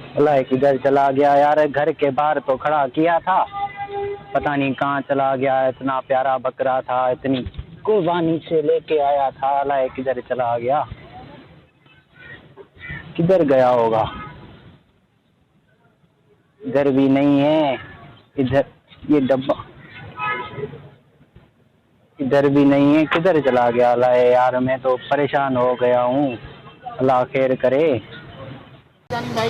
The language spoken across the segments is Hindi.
अल्लाह किधर चला गया यार। घर के बाहर तो खड़ा किया था, पता नहीं कहाँ चला गया। इतना प्यारा बकरा था, इतनी कुर्बानी से लेके आया था। अल्लाह किधर चला गया, किधर गया होगा। इधर भी नहीं है, इधर ये डब्बा इधर भी नहीं है, किधर चला गया। अल्लाह यार मैं तो परेशान हो गया हूँ, अल्लाह खैर करे। भाई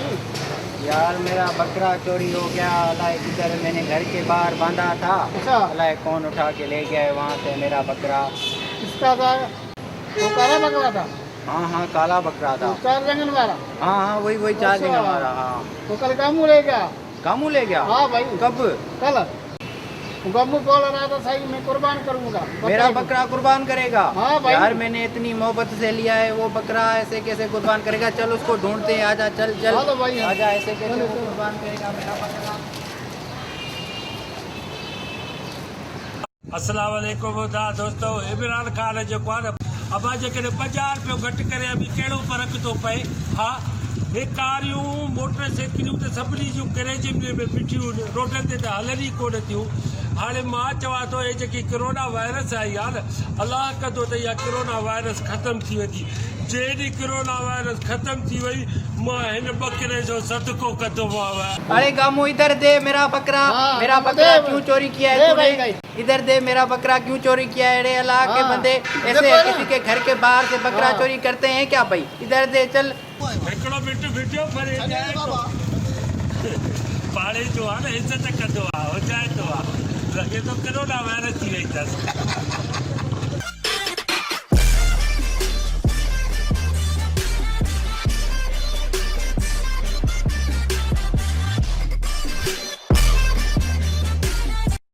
यार मेरा बकरा चोरी हो गया। अल्लाह किधर, मैंने घर के बाहर बांधा था। अच्छा, अल्लाह कौन उठा के ले गया है वहाँ से मेरा बकरा। किसका था वो? काला बकरा था? हाँ हाँ काला बकरा था। चार रंगन वाला? हाँ हाँ वही चार्जिंग अच्छा। हमारा। हाँ वो कल कामू ले गया? कामू ले गया? हाँ भाई। कब? कल गम्मू बोल रहा था सही मैं कुर्बान करूंगा मेरा बकरा कुर्बान करेगा? हाँ भाई। यार मैंने इतनी मोहब्बत से लिया है वो बकरा, ऐसे कैसे कुर्बान करेगा। चल उसको ढूंढते हैं, आजा चल चल। चलो भाई, आजा, ऐसे कैसे चलो, वो चलो। कुर्बान करेगा मेरा बकरा। अस्सलाम वालेकुम दोस्तों। इमरान खान जेको आहे न अबा जेकॾहिं 50 रुपयो घटि करे अभी कहिड़ो फ़र्क़ु थो पए। हा हे कारियूं मोटरसाइकिलियूं त सभिनी जूं किरेजे में बीठियूं रोडनि ते त हलनि ई कोन थियूं। हाणे मां चवां थो हे जेकी कोरोना वायरस आई आहे न, अलाह कंदो त इहा कोरोना वायरस ख़तमु थी वेंदी। जहिड़ी कोरोना वायरस ख़तमु थी वई, मां हिन बकरे जो सदको कंदोमांव। अरे गामू इधर दे मेरा बकरा। हाँ, मेरा दे बकरा भाई। क्यों चोरी किया दे है भाई, तूने? भाई। इधर दे मेरा बकरा क्यों चोरी किया है रे अल्लाह के हाँ। बंदे। ऐसे देखो ना। किसी के घर के बाहर से बकरा हाँ। चोरी करते हैं क्या भाई? इधर दे चल। हिकिड़ो मिंट वीडियो फरे जाए तो पाड़े जो आहे न इज़त कंदो आहे, हुजाए थो आहे। लॻे थो कोरोना वायरस थी वई अथसि।